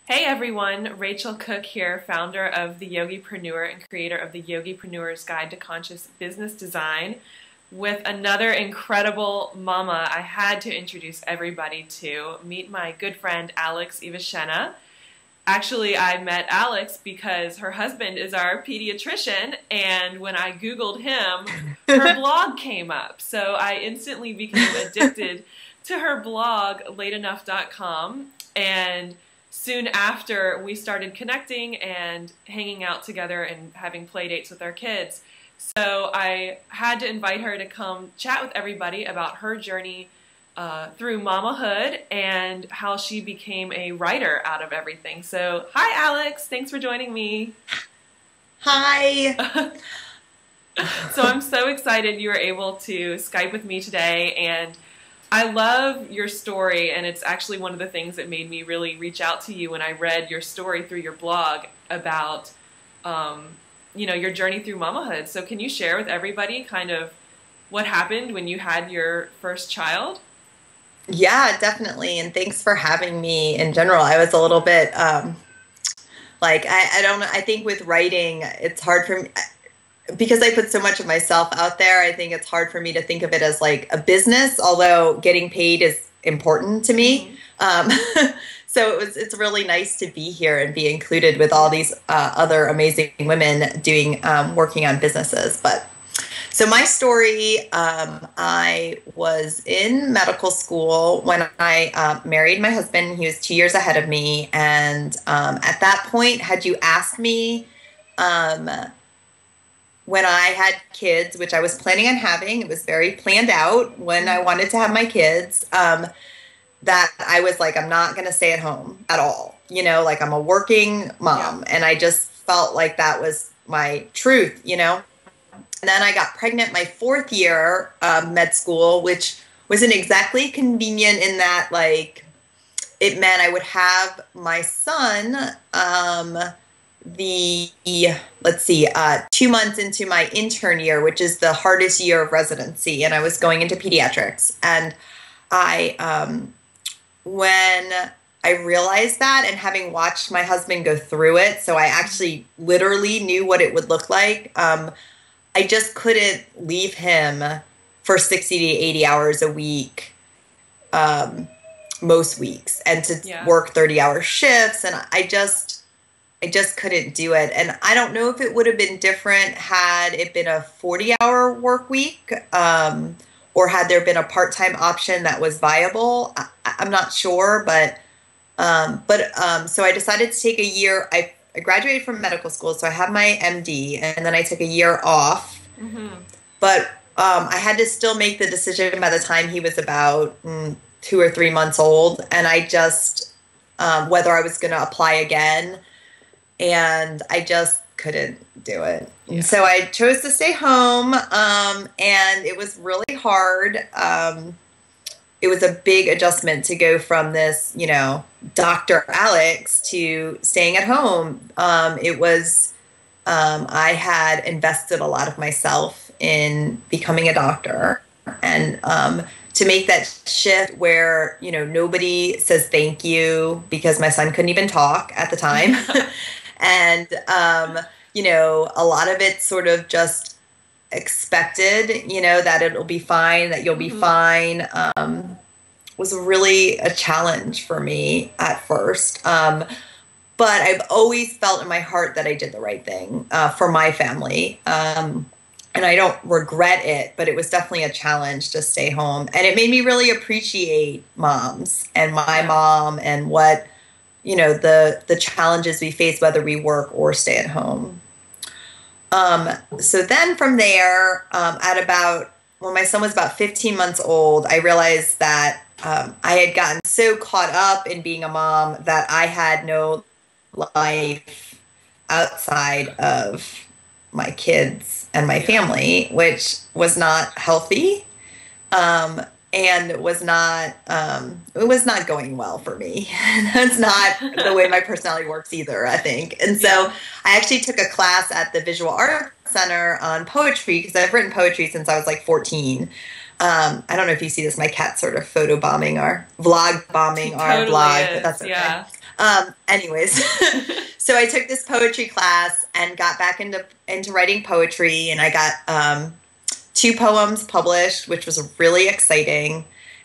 Hey everyone, Rachel Cook here, founder of The Yogipreneur and creator of The Yogipreneur's Guide to Conscious Business Design, with another incredible mama I had to introduce everybody to. Meet my good friend Alex Ivashena. Actually, I met Alex because her husband is our pediatrician, and when I Googled him, her blog came up. So I instantly became addicted to her blog, lateenough.com, and soon after, we started connecting and hanging out together and having play dates with our kids. So I had to invite her to come chat with everybody about her journey through mamahood and how she became a writer out of everything. So, hi Alex, thanks for joining me. Hi. So I'm so excited you were able to Skype with me today, and I love your story, and it's actually one of the things that made me really reach out to you when I read your story through your blog about, your journey through mamahood. So can you share with everybody kind of what happened when you had your first child? Yeah, definitely. And thanks for having me in general. I was a little bit I don't know. I think with writing, it's hard for me because I put so much of myself out there. I think it's hard for me to think of it as like a business, although getting paid is important to me. So it's really nice to be here and be included with all these other amazing women doing working on businesses. But so my story, I was in medical school when I married my husband. He was 2 years ahead of me. And at that point, had you asked me when I had kids, which I was planning on having, it was very planned out when I wanted to have my kids, that I was like, I'm not going to stay at home at all. Like I'm a working mom. And I just felt like that was my truth. And then I got pregnant my fourth year med school, which wasn't exactly convenient in that, like, it meant I would have my son 2 months into my intern year, which is the hardest year of residency, and I was going into pediatrics. And when I realized that, and having watched my husband go through it, so I actually literally knew what it would look like. I just couldn't leave him for 60 to 80 hours a week, most weeks, and to work 30-hour shifts. And I just couldn't do it. And I don't know if it would have been different had it been a 40-hour work week, or had there been a part-time option that was viable. I'm not sure, but so I decided to take a year. I graduated from medical school, so I have my MD, and then I took a year off. But I had to still make the decision by the time he was about 2 or 3 months old, and I just whether I was going to apply again, and I just couldn't do it. And so I chose to stay home, and it was really hard. It was a big adjustment to go from this, Dr. Alex to staying at home. It was, I had invested a lot of myself in becoming a doctor, and to make that shift where, nobody says thank you, because my son couldn't even talk at the time. And, a lot of it sort of just expected, that it'll be fine, that you'll be fine, was really a challenge for me at first. But I've always felt in my heart that I did the right thing for my family. And I don't regret it, but it was definitely a challenge to stay home. And it made me really appreciate moms and my mom and what, the challenges we face, whether we work or stay at home. So then from there, when my son was about 15 months old, I realized that I had gotten so caught up in being a mom that I had no life outside of my kids and my family, which was not healthy. And it was not going well for me. That's not the way my personality works either, I think. And so I actually took a class at the Visual Art Center on poetry, because I've written poetry since I was like 14. I don't know if you see this, my cat sort of photo bombing our vlog bombing our Totally vlog, is. but that's okay. Anyways, so I took this poetry class and got back into writing poetry, and I got 2 poems published, which was really exciting.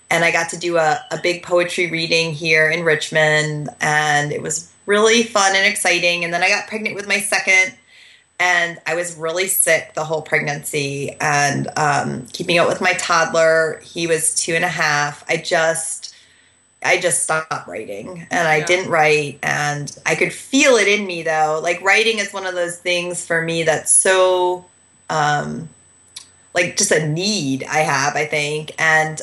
And I got to do a big poetry reading here in Richmond, and it was really fun and exciting. And then I got pregnant with my second, and I was really sick the whole pregnancy, and keeping up with my toddler. He was 2.5. I just stopped writing, and I didn't write, and I could feel it in me though. Like, writing is one of those things for me that's so like just a need I have, I think. And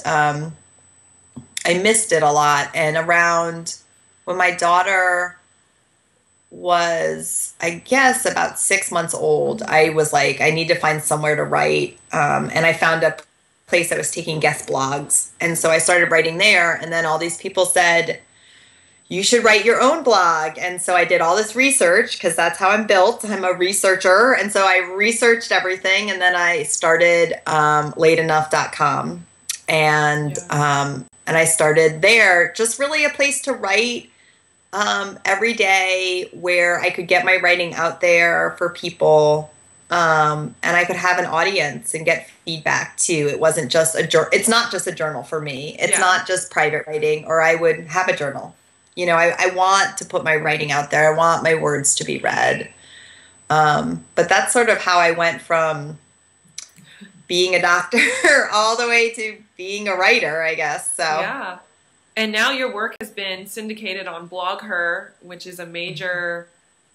I missed it a lot. And around when my daughter was, I guess, about 6 months old, I was like, I need to find somewhere to write. And I found a place that was taking guest blogs. And so I started writing there. And then all these people said, you should write your own blog. And so I did all this research, because that's how I'm built. I'm a researcher. And so I researched everything. And then I started lateenough.com. And I started there, just really a place to write every day, where I could get my writing out there for people. And I could have an audience and get feedback too. It wasn't just it's not just a journal for me. It's not just private writing, or I would have a journal. You know, I want to put my writing out there. I want my words to be read. But that's sort of how I went from being a doctor all the way to being a writer, I guess. So yeah. And now your work has been syndicated on BlogHer, which is a major,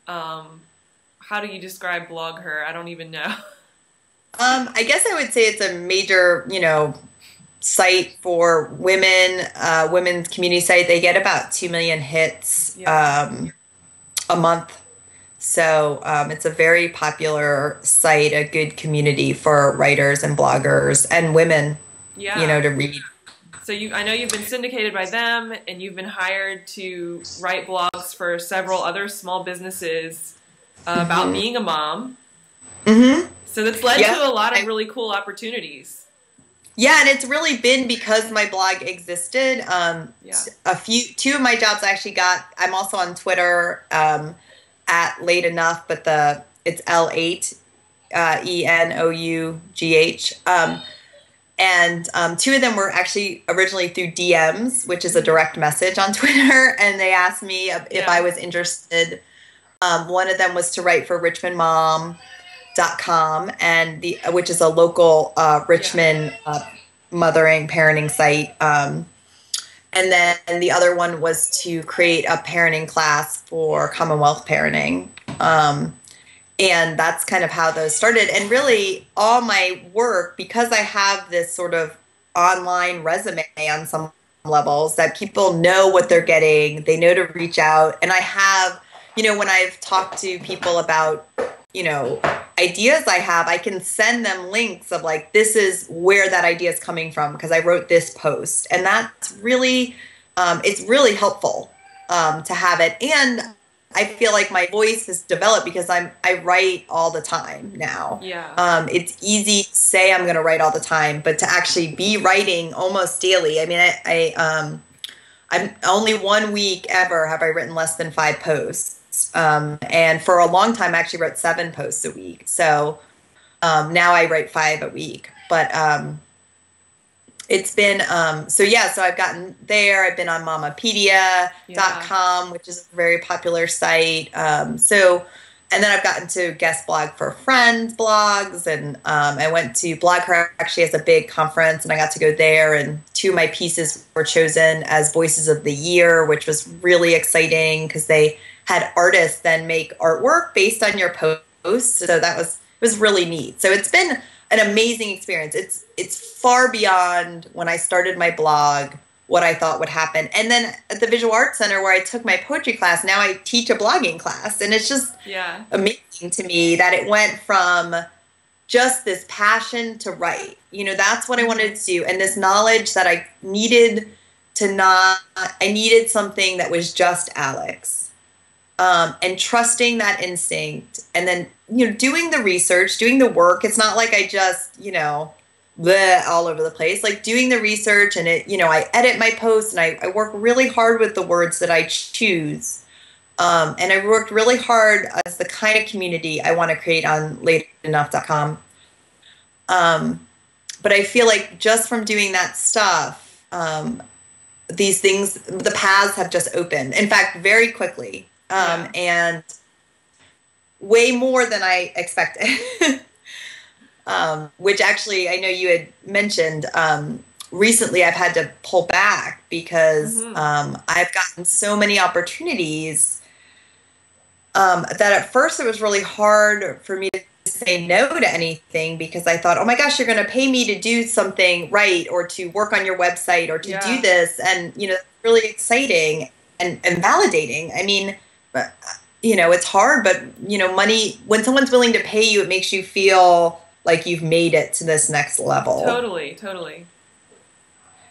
how do you describe BlogHer? I don't even know. I guess I would say it's a major, site for women, women's community site. They get about 2 million hits a month. So it's a very popular site, a good community for writers and bloggers and women, to read. So I know you've been syndicated by them, and you've been hired to write blogs for several other small businesses about being a mom. Mm-hmm. So that's led to a lot of really cool opportunities. Yeah, and it's really been because my blog existed. Two of my jobs I actually got. I'm also on Twitter at Late Enough, but it's L8 ENOUGH. And 2 of them were actually originally through DMs, which is a direct message on Twitter, and they asked me if I was interested. One of them was to write for RichmondMom.com, which is a local Richmond mothering, parenting site. And then the other one was to create a parenting class for Commonwealth parenting. And that's kind of how those started. And really, all my work, because I have this sort of online resume on some levels, that people know what they're getting, they know to reach out. And I have, when I've talked to people about, ideas I have, I can send them links of like, this is where that idea is coming from, because I wrote this post. And that's really, it's really helpful to have it. And I feel like my voice has developed because I write all the time now. Yeah. It's easy to say I'm going to write all the time, but to actually be writing almost daily. I mean, I'm only 1 week ever have I written less than 5 posts. And for a long time, I actually wrote 7 posts a week. So now I write 5 a week. But it's been, so I've gotten there. I've been on mamapedia.com, which is a very popular site. And then I've gotten to guest blog for friends blogs. And I went to BlogHer actually as a big conference, and I got to go there. And 2 of my pieces were chosen as Voices of the Year, which was really exciting because they had artists then make artwork based on your posts. So it was really neat. So it's been an amazing experience. It's far beyond when I started my blog, what I thought would happen. And then at the Visual Arts Center, where I took my poetry class, now I teach a blogging class. And it's just amazing to me that it went from just this passion to write. That's what I wanted to do. And this knowledge that I needed I needed something that was just Alex. And trusting that instinct, and then, doing the research, doing the work. It's not like I just, all over the place, like doing the research, and I edit my posts, and I work really hard with the words that I choose. And I worked really hard as the kind of community I want to create on lateenough.com. But I feel like just from doing that stuff, these things, the paths have just opened. In fact, very quickly, and way more than I expected. Which actually, I know you had mentioned recently I've had to pull back because I've gotten so many opportunities that at first it was really hard for me to say no to anything because I thought, oh my gosh, you're going to pay me to do something right or to work on your website or to do this. And, you know, really exciting and validating. I mean, you know, it's hard, but, you know, money, when someone's willing to pay you, it makes you feel like you've made it to this next level. Totally, totally.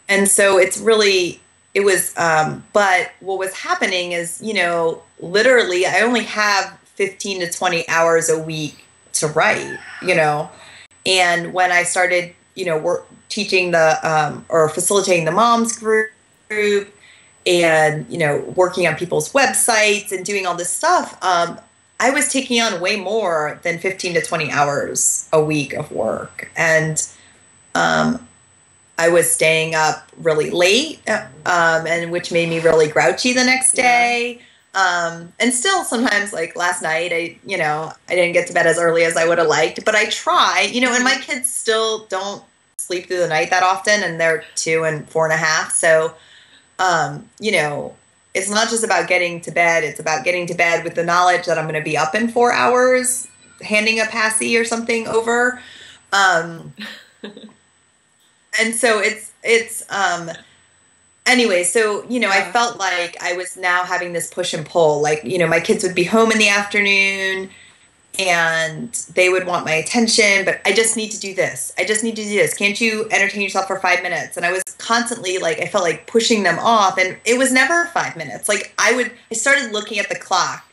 And so it's really, it was, but what was happening is, you know, literally I only have 15 to 20 hours a week to write, you know, and when I started, you know, teaching the, or facilitating the moms group and, you know, working on people's websites and doing all this stuff, I was taking on way more than 15 to 20 hours a week of work. And, I was staying up really late, and which made me really grouchy the next day. And still sometimes, like last night, I didn't get to bed as early as I would have liked, but I try, you know, and my kids still don't sleep through the night that often, and they're 2 and 4.5. So, you know, it's not just about getting to bed. It's about getting to bed with the knowledge that I'm going to be up in 4 hours, handing a passy or something over. And so it's anyway, so, you know, I felt like I was now having this push and pull, like, you know, my kids would be home in the afternoon and they would want my attention, but I just need to do this. I just need to do this. Can't you entertain yourself for 5 minutes? And I was constantly like, I felt like pushing them off, and it was never 5 minutes. Like I started looking at the clock.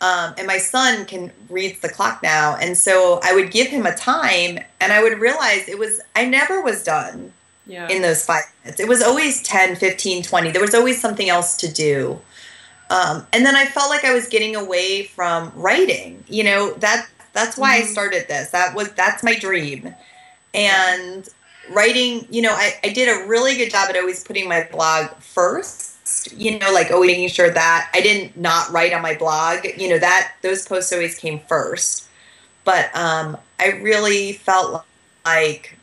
And my son reads the clock now. And so I would give him a time and I would realize I never was done in those 5 minutes. It was always 10, 15, 20. There was always something else to do. And then I felt like I was getting away from writing, you know, that's why I started this. That's my dream. And writing, you know, I did a really good job at always putting my blog first. You know, like always making sure that I didn't not write on my blog, you know, that those posts always came first. But I really felt like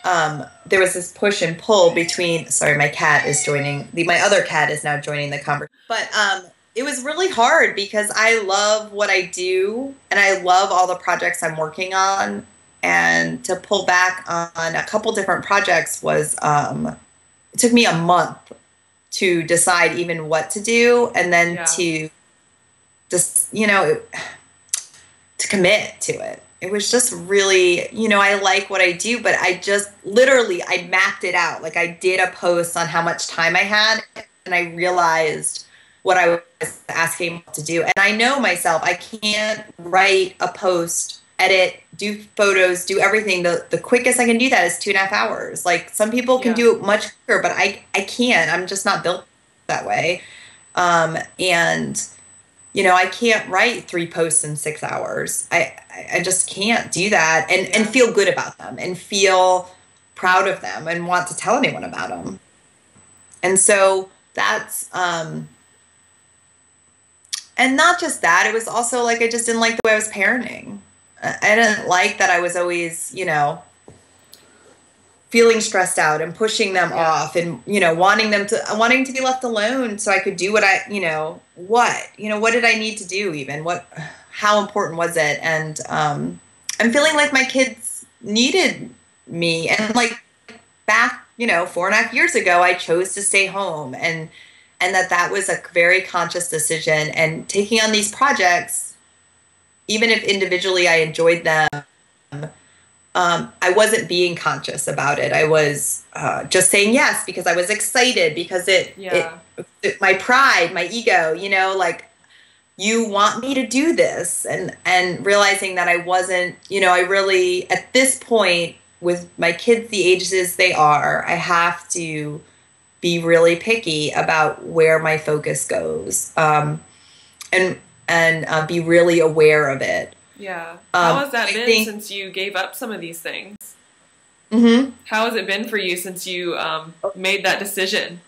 there was this push and pull between, sorry, my cat is my other cat is now joining the conversation. But it was really hard because I love what I do and I love all the projects I'm working on. And to pull back on a couple different projects was, it took me a month to decide even what to do, and then to just, you know, to commit to it. It was just really, you know, I like what I do, but I just literally, I mapped it out. Like I did a post on how much time I had, and I realized what I was asking to do. And I know myself, I can't write a post, edit, do photos, do everything. The quickest I can do that is 2.5 hours. Like some people can do it much quicker, but I can't. I'm just not built that way. And you know, I can't write 3 posts in 6 hours. I just can't do that and feel good about them and feel proud of them and want to tell anyone about them. And so that's, and not just that, it was also like, I just didn't like the way I was parenting. I didn't like that I was always, you know, feeling stressed out and pushing them off and, you know, wanting to be left alone so I could do what did I need to do even? How important was it? And I'm feeling like my kids needed me. And like back, you know, 4.5 years ago, I chose to stay home and that was a very conscious decision. And taking on these projects, even if individually I enjoyed them, I wasn't being conscious about it. I was just saying yes because I was excited, because my pride, my ego, you know, like, you want me to do this, and realizing that I wasn't, you know, I really, at this point with my kids the ages they are, I have to be really picky about where my focus goes. and be really aware of it. Yeah. How has that been since you gave up some of these things? Mm-hmm. How has it been for you since you made that decision?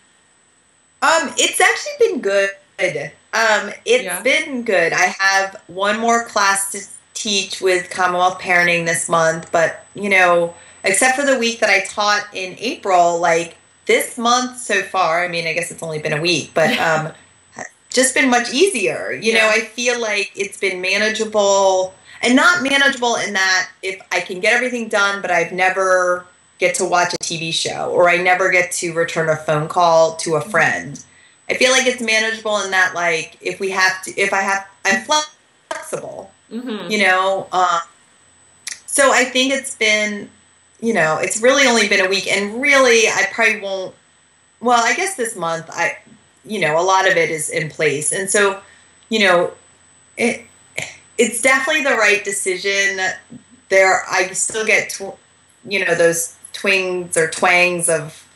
It's actually been good. It's been good. I have one more class to teach with Commonwealth Parenting this month, but except for the week that I taught in April, like this month so far, I mean, I guess it's only been a week, but just been much easier. I feel like it's been manageable, and not manageable in that if I can get everything done, but I've never get to watch a TV show, or I never get to return a phone call to a friend. I feel like it's manageable in that, like, I'm flexible, so I think it's been, it's really only been a week, and really I probably won't, well, I guess this month a lot of it is in place. And so, it's definitely the right decision there. I still get, those twings or twangs of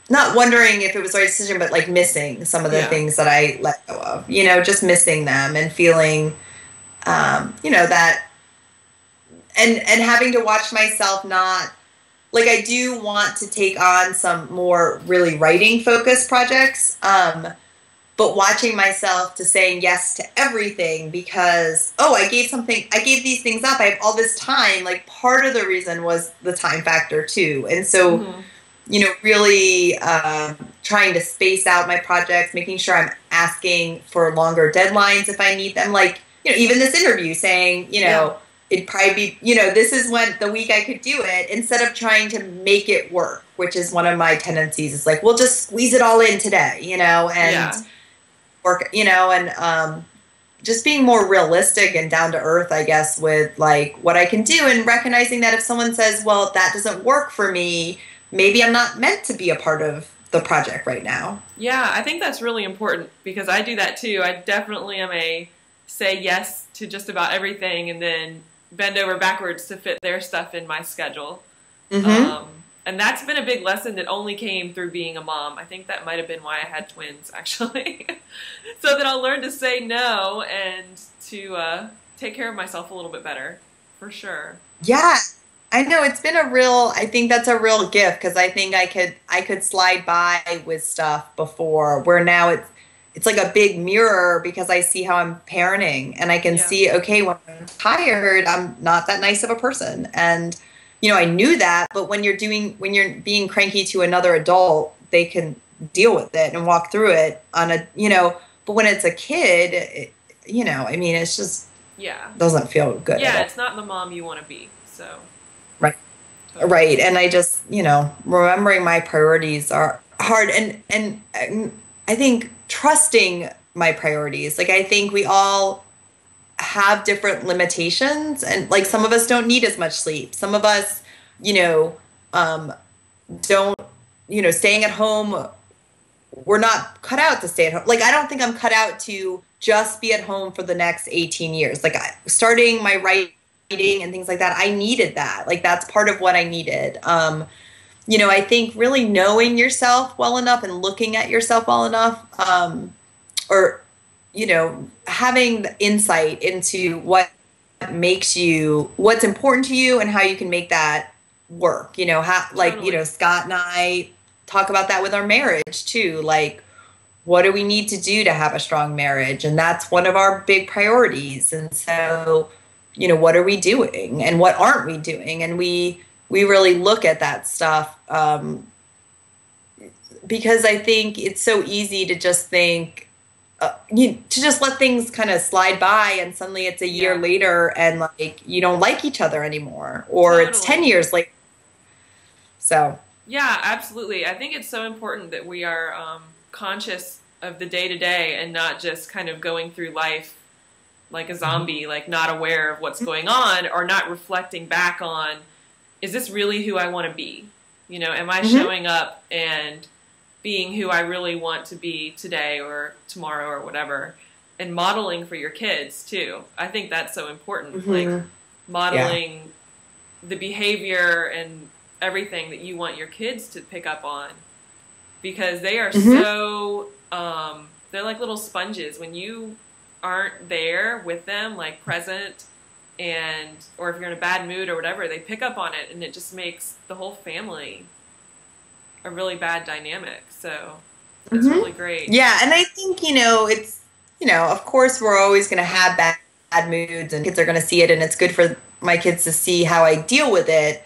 not wondering if it was the right decision, but like missing some of the things that I let go of, just missing them and feeling, that, and having to watch myself not, like, I do want to take on some more really writing focused projects, but watching myself to saying yes to everything because, I gave these things up. I have all this time. Like, part of the reason was the time factor too. And so, really trying to space out my projects, making sure I'm asking for longer deadlines if I need them. Like, even this interview saying, it'd probably be, this is when the week I could do it, instead of trying to make it work, which is one of my tendencies. It's like, we'll just squeeze it all in today, and work, and just being more realistic and down to earth, I guess, with like what I can do, and recognizing that if someone says, well, that doesn't work for me, maybe I'm not meant to be a part of the project right now. Yeah, I think that's really important because I do that too. I definitely am a say yes to just about everything and then bend over backwards to fit their stuff in my schedule. And that's been a big lesson that only came through being a mom. I think that might have been why I had twins, actually. So that I'll learn to say no and to take care of myself a little bit better, for sure. Yeah, I know. It's been I think that's a real gift, because I think I could slide by with stuff before, where now it's like a big mirror, because I see how I'm parenting, and I can see, okay, when I'm tired, I'm not that nice of a person. And, I knew that, but when you're being cranky to another adult, they can deal with it and walk through it on a, but when it's a kid, I mean, it's just, doesn't feel good. Yeah, it's not the mom you want to be, so. Right. Totally. Right. And I just, remembering my priorities are hard, and I think trusting my priorities. Like, I think we all have different limitations, and like some of us don't need as much sleep. Some of us, don't, staying at home, we're not cut out to stay at home. Like, I don't think I'm cut out to just be at home for the next 18 years. Like, starting my writing and things like that, I needed that. Like, that's part of what I needed. I think really knowing yourself well enough and looking at yourself well enough, or, having the insight into what makes what's important to you and how you can make that work. Totally. Scott and I talk about that with our marriage too. Like, what do we need to do to have a strong marriage? And that's one of our big priorities. And so, what are we doing and what aren't we doing? And we really look at that stuff, because I think it's so easy to just think, to just let things kind of slide by, and suddenly it's a year later and like you don't like each other anymore, or it's 10 years later. So. Yeah, absolutely. I think it's so important that we are conscious of the day-to-day and not just kind of going through life like a zombie, like not aware of what's going on, or not reflecting back on, is this really who I want to be? Am I showing up and being who I really want to be today or tomorrow or whatever, and modeling for your kids too. I think that's so important. Like, modeling the behavior and everything that you want your kids to pick up on, because they are so, they're like little sponges. When you aren't there with them, like present, and or if you're in a bad mood or whatever, they pick up on it, and it just makes the whole family a really bad dynamic. So it's really great. Yeah, and I think, it's, of course we're always going to have bad moods, and kids are going to see it, and it's good for my kids to see how I deal with it.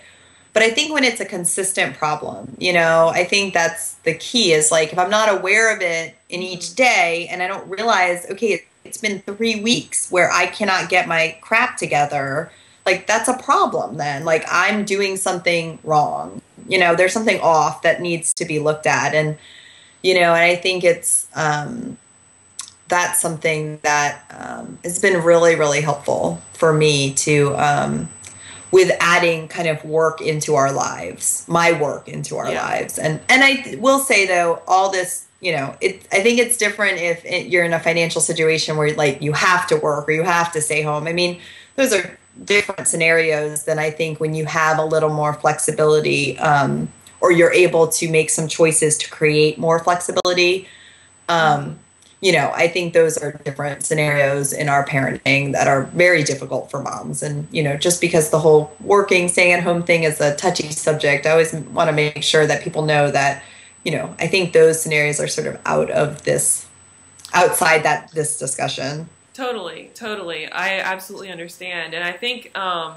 But I think when it's a consistent problem, I think that's the key, is like, if I'm not aware of it in each day and I don't realize, okay, it's been 3 weeks where I cannot get my crap together, like, that's a problem then. Like, I'm doing something wrong. There's something off that needs to be looked at. And, and I think it's, that's something that has been really, really helpful for me to, with adding kind of work into our lives, my work into our lives. And I will say, though, all this, I think it's different if you're in a financial situation where, like, you have to work or you have to stay home. I mean, those are different scenarios than I think when you have a little more flexibility, or you're able to make some choices to create more flexibility. I think those are different scenarios in our parenting that are very difficult for moms. And, just because the whole working, staying at home thing is a touchy subject, I always want to make sure that people know that, I think those scenarios are sort of outside this discussion. Totally. I absolutely understand. And I think a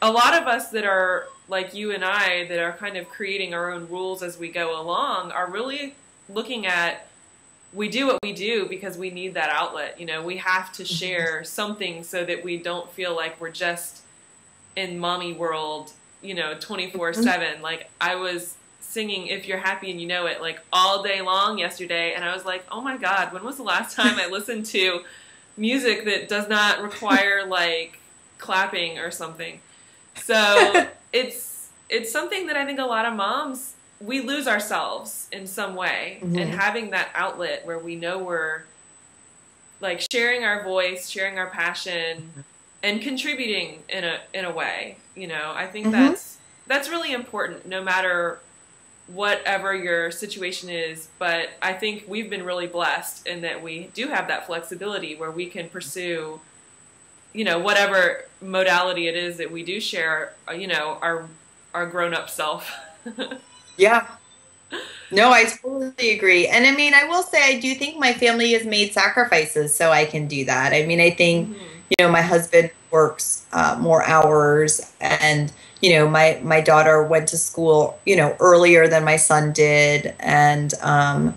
lot of us that are like you and I, that are kind of creating our own rules as we go along, are really looking at, we do what we do because we need that outlet. We have to share something so that we don't feel like we're just in mommy world, 24/7. Like, I was singing If You're Happy and You Know It, like, all day long yesterday. And I was like, oh my God, when was the last time I listened to music that does not require like clapping or something? So it's something that I think a lot of moms, we lose ourselves in some way. And having that outlet where we know we're like sharing our voice, sharing our passion, and contributing in a way, I think that's really important, no matter whatever your situation is. But I think we've been really blessed in that we do have that flexibility where we can pursue, whatever modality it is that we do share, our grown-up self. Yeah. No, I totally agree. And I mean, I will say, I do think my family has made sacrifices so I can do that. I mean, I think, my husband works more hours, and, my daughter went to school, earlier than my son did. And, I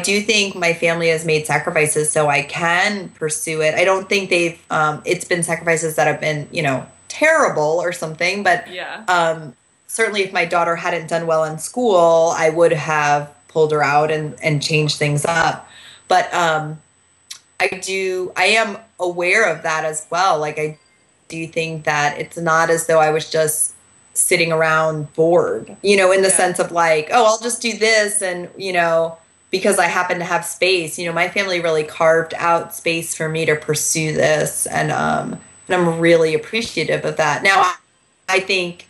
do think my family has made sacrifices so I can pursue it. I don't think it's been sacrifices that have been, terrible or something, but, certainly if my daughter hadn't done well in school, I would have pulled her out and changed things up. But I am aware of that as well. Like, I do think that it's not as though I was just sitting around bored, in the sense of like, oh, I'll just do this. And, because I happen to have space, my family really carved out space for me to pursue this. And I'm really appreciative of that. Now, I think,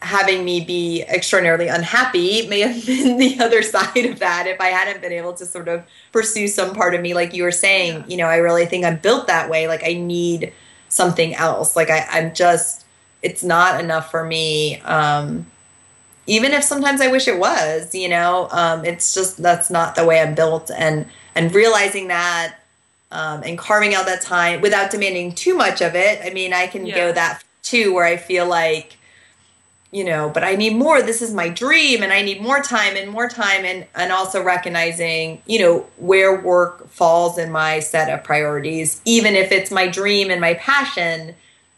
having me be extraordinarily unhappy may have been the other side of that if I hadn't been able to sort of pursue some part of me, like you were saying. I really think I'm built that way. Like, I need something else. Like, I'm just, it's not enough for me. Even if sometimes I wish it was, it's just, that's not the way I'm built. And realizing that, and carving out that time without demanding too much of it. I mean, I can go that too, where I feel like, but I need more. This is my dream, and I need more time, and also recognizing, where work falls in my set of priorities. Even if it's my dream and my passion,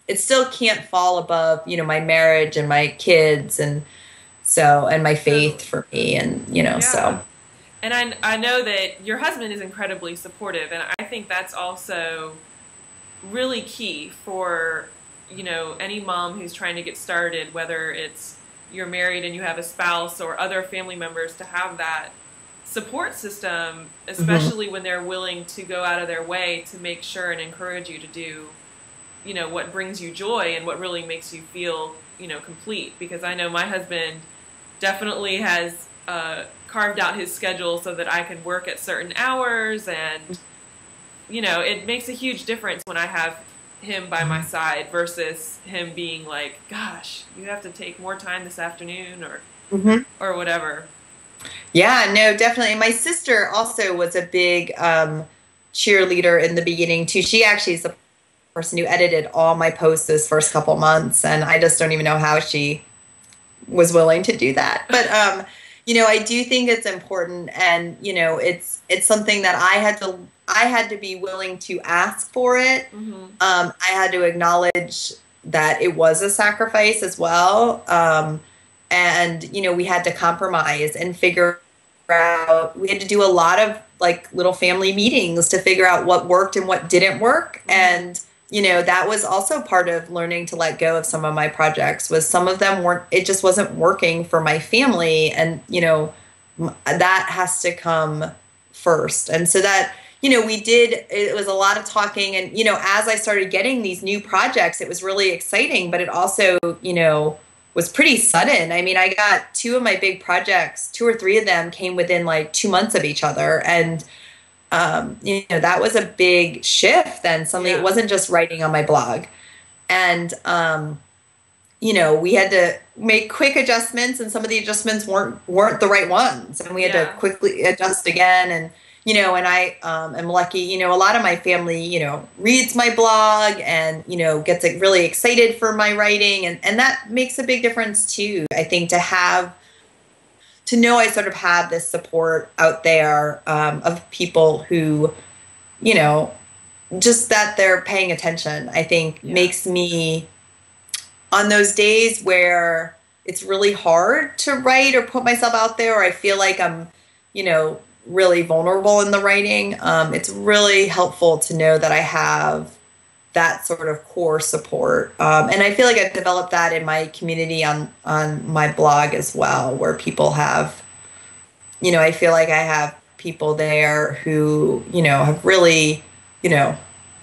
it still can't fall above, my marriage and my kids, and my faith for me, and so. And I know that your husband is incredibly supportive, and I think that's also really key for any mom who's trying to get started, whether it's you're married and you have a spouse or other family members, to have that support system, especially when they're willing to go out of their way to make sure and encourage you to do, what brings you joy and what really makes you feel, complete. Because I know my husband definitely has carved out his schedule so that I can work at certain hours, and you know, it makes a huge difference when I have him by my side versus him being like, gosh, you have to take more time this afternoon or whatever. Yeah, no, definitely. My sister also was a big cheerleader in the beginning too. She actually is the person who edited all my posts those first couple months, and I just don't even know how she was willing to do that. But you know, I do think it's important, and you know, it's something that I had to be willing to ask for it. I had to acknowledge that it was a sacrifice as well. And, you know, we had to compromise and figure out, we had to do a lot of like little family meetings to figure out what worked and what didn't work. And, you know, that was also part of learning to let go of some of my projects, was some of them it just wasn't working for my family. And, you know, that has to come first. And so that, you know, it was a lot of talking. And, you know, as I started getting these new projects, it was really exciting, but it also, you know, was pretty sudden. I mean, I got 2 of my big projects, 2 or 3 of them came within like 2 months of each other. And, you know, that was a big shift. And it wasn't just writing on my blog. And, you know, we had to make quick adjustments, and some of the adjustments weren't the right ones. And we had to quickly adjust again. And, you know, and I am lucky, you know, a lot of my family, you know, reads my blog and, you know, gets really excited for my writing. And that makes a big difference too. I think to know I sort of have this support out there of people who, you know, just that they're paying attention, I think makes me, on those days where it's really hard to write or put myself out there, or I feel like I'm, you know, really vulnerable in the writing, it's really helpful to know that I have that sort of core support. And I feel like I've developed that in my community on my blog as well, where people have, you know, I feel like I have people there who, you know, have really, you know,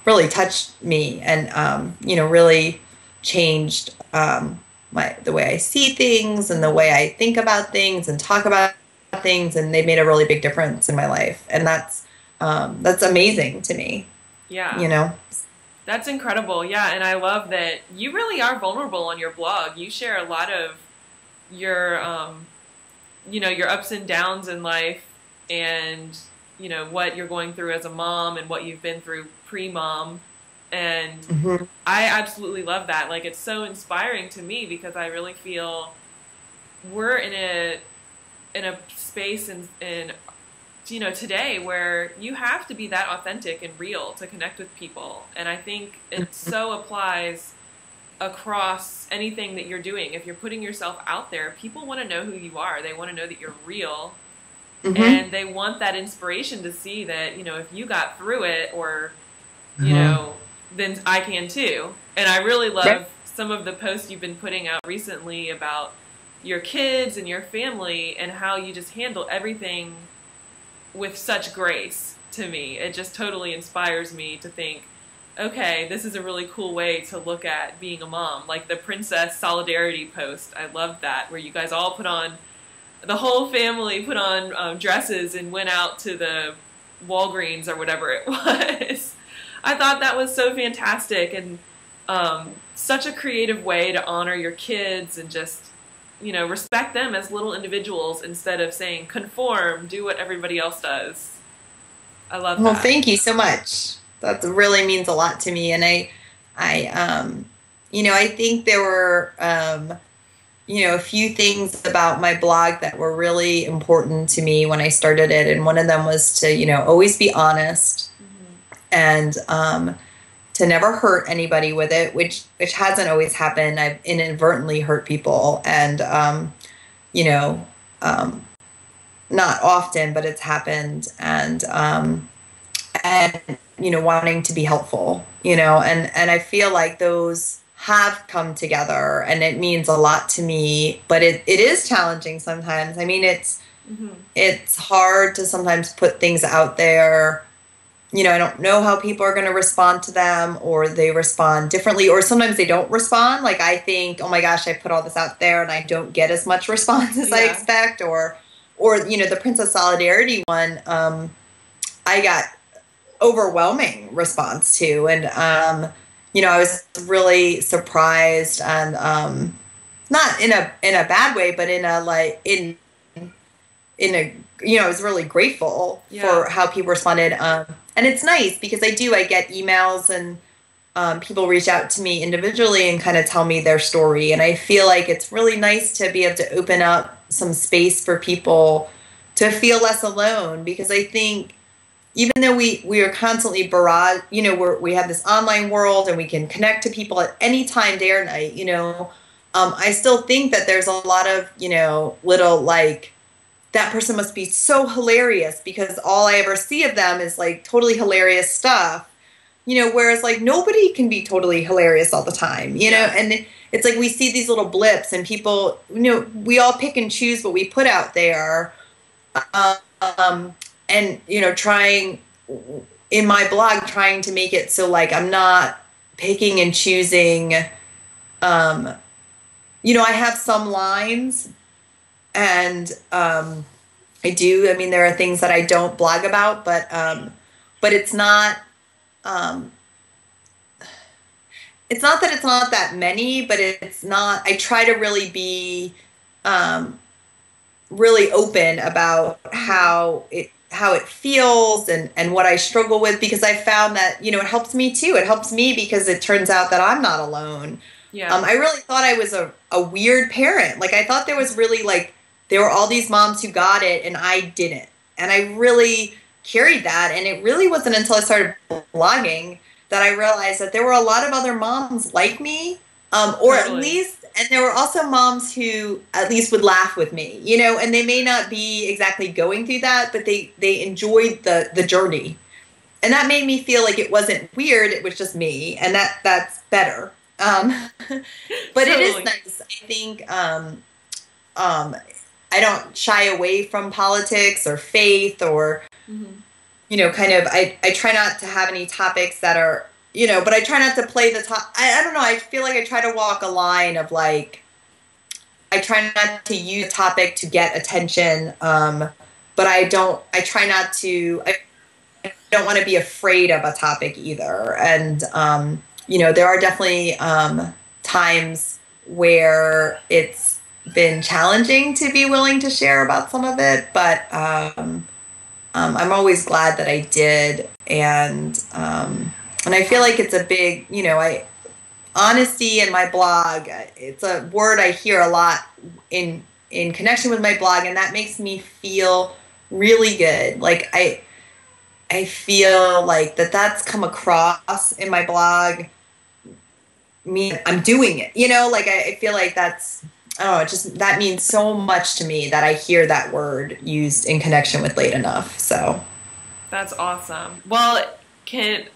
really touched me and, you know, really changed the way I see things and the way I think about things and talk about things, and they made a really big difference in my life, and that's amazing to me. Yeah, you know, that's incredible. Yeah, and I love that you really are vulnerable on your blog. You share a lot of your you know, your ups and downs in life, and you know what you're going through as a mom and what you've been through pre-mom, and I absolutely love that. Like, it's so inspiring to me, because I really feel we're in a space in you know, today, where you have to be that authentic and real to connect with people. And I think it so applies across anything that you're doing. If you're putting yourself out there, people want to know who you are. They want to know that you're real, and they want that inspiration to see that, you know, if you got through it, or you know, then I can too. And I really love some of the posts you've been putting out recently about your kids and your family, and how you just handle everything with such grace. To me, it just totally inspires me to think, okay, this is a really cool way to look at being a mom. Like the Princess Solidarity post, I loved that, where you guys all the whole family put on dresses and went out to the Walgreens or whatever it was. I thought that was so fantastic, and such a creative way to honor your kids and just, you know, respect them as little individuals, instead of saying conform, do what everybody else does. I love that. Well, thank you so much. That really means a lot to me. And I you know, I think there were, you know, a few things about my blog that were really important to me when I started it. And one of them was to, you know, always be honest, and to never hurt anybody with it, which hasn't always happened. I've inadvertently hurt people, and you know, not often, but it's happened. And you know, wanting to be helpful, you know, and I feel like those have come together, and it means a lot to me. But it is challenging sometimes. I mean, it's hard to sometimes put things out there. You know, I don't know how people are going to respond to them, or they respond differently, or sometimes they don't respond. Like, I think, oh my gosh, I put all this out there and I don't get as much response as I expect, or or, you know, the Princess Solidarity one, I got overwhelming response to. And, you know, I was really surprised and, not in a bad way, but in a, like, in a, you know, I was really grateful for how people responded. And it's nice because I get emails and, people reach out to me individually and kind of tell me their story. And I feel like it's really nice to be able to open up some space for people to feel less alone, because I think even though we are constantly barraged, you know, we have this online world and we can connect to people at any time, day or night, you know, I still think that there's a lot of, you know, little like, that person must be so hilarious because all I ever see of them is like totally hilarious stuff. You know, whereas like nobody can be totally hilarious all the time, you know, and it's like we see these little blips and people, you know, we all pick and choose what we put out there. And, you know, trying in my blog, trying to make it so like I'm not picking and choosing. You know, I have some lines and I mean, there are things that I don't blog about, but it's not. It's not that it's not that many, but it's not, I try to really be, really open about how it feels and what I struggle with, because I found that, you know, it helps me too. It helps me because it turns out that I'm not alone. Yeah. I really thought I was a weird parent. Like I thought there was really like, there were all these moms who got it and I didn't. And I really carried that. And it really wasn't until I started blogging that I realized that there were a lot of other moms like me, or at least, and there were also moms who at least would laugh with me, you know, and they may not be exactly going through that, but they enjoyed the journey. And that made me feel like it wasn't weird, it was just me, and that's better. But totally. It is nice. I think I don't shy away from politics or faith or, you know, kind of, I try not to have any topics that are, you know, but I try not to play the top. I don't know. I feel like I try to walk a line of like, I try not to use a topic to get attention. But I try not to, I don't want to be afraid of a topic either. And, you know, there are definitely times where it's been challenging to be willing to share about some of it, but I'm always glad that I did, and I feel like it's a big, you know, honesty in my blog, it's a word I hear a lot in connection with my blog, and that makes me feel really good. Like I feel like that's come across in my blog. I'm doing it, you know, like I feel like that's, oh, just that means so much to me that I hear that word used in connection with Late Enough. So that's awesome. Well,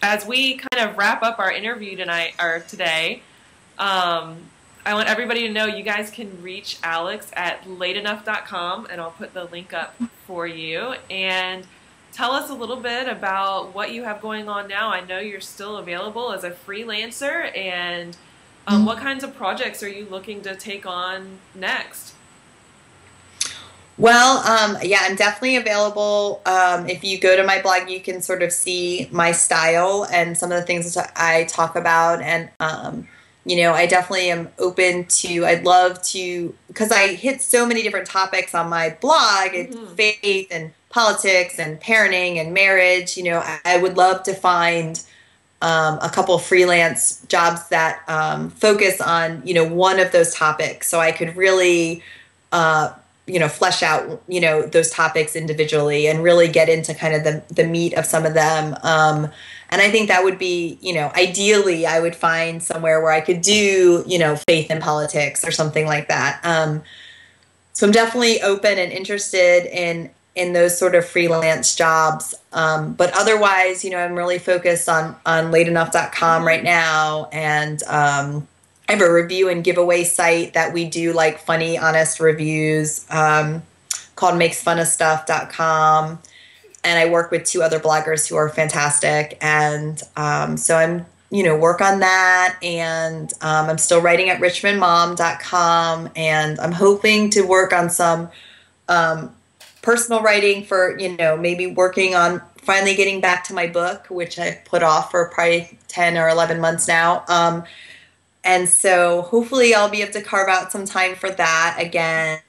as we kind of wrap up our interview today, I want everybody to know you guys can reach Alex at lateenough.com, and I'll put the link up for you. And tell us a little bit about what you have going on now. I know you're still available as a freelancer, and what kinds of projects are you looking to take on next? Well, yeah, I'm definitely available. If you go to my blog, you can sort of see my style and some of the things that I talk about. And, you know, I definitely am open to, I'd love to, because I hit so many different topics on my blog, faith and politics and parenting and marriage. You know, I would love to find a couple freelance jobs that focus on, you know, one of those topics, so I could really, you know, flesh out, you know, those topics individually and really get into kind of the meat of some of them. And I think that would be, you know, ideally I would find somewhere where I could do, you know, faith and politics or something like that. So I'm definitely open and interested in those sort of freelance jobs. But otherwise, you know, I'm really focused on lateenough.com right now. And I have a review and giveaway site that we do like funny, honest reviews called makesfunofstuff.com. And I work with 2 other bloggers who are fantastic. And so I'm, you know, work on that. And I'm still writing at richmondmom.com. And I'm hoping to work on some personal writing for, maybe working on finally getting back to my book, which I put off for probably 10 or 11 months now. And so hopefully I'll be able to carve out some time for that again.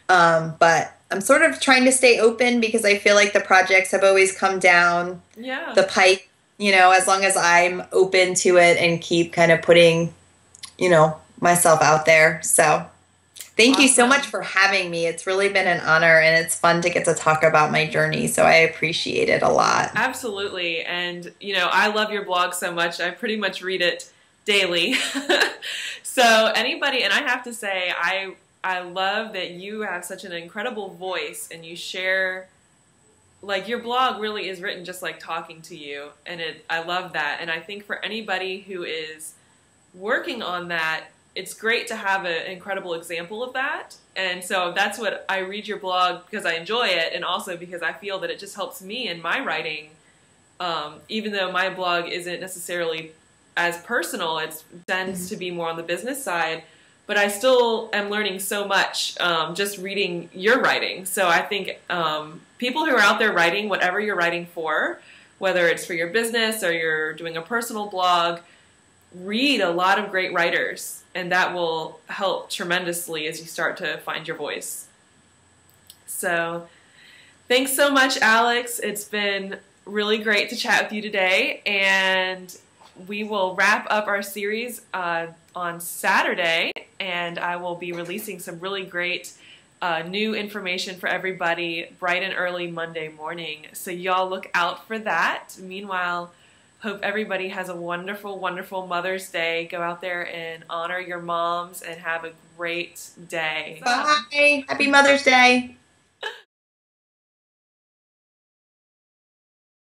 But I'm sort of trying to stay open because I feel like the projects have always come down the pipe, as long as I'm open to it and keep kind of putting, myself out there. So thank you so much for having me. It's really been an honor, and it's fun to get to talk about my journey. So I appreciate it a lot. Absolutely. And, I love your blog so much. I pretty much read it daily. So anybody, and I have to say, I love that you have such an incredible voice, and you share, like, your blog really is written just like talking to you. And I love that. And I think for anybody who is working on that, it's great to have an incredible example of that. And so that's what I read your blog, because I enjoy it, and also because I feel that it just helps me in my writing. Even though my blog isn't necessarily as personal, it tends to be more on the business side, but I still am learning so much just reading your writing. So I think people who are out there writing, whatever you're writing for, whether it's for your business or you're doing a personal blog, read a lot of great writers, and that will help tremendously as you start to find your voice. So thanks so much, Alex. It's been really great to chat with you today, and we will wrap up our series on Saturday, and I will be releasing some really great new information for everybody bright and early Monday morning. So y'all look out for that. Meanwhile, hope everybody has a wonderful, wonderful Mother's Day. Go out there and honor your moms and have a great day. Bye. Happy Mother's Day.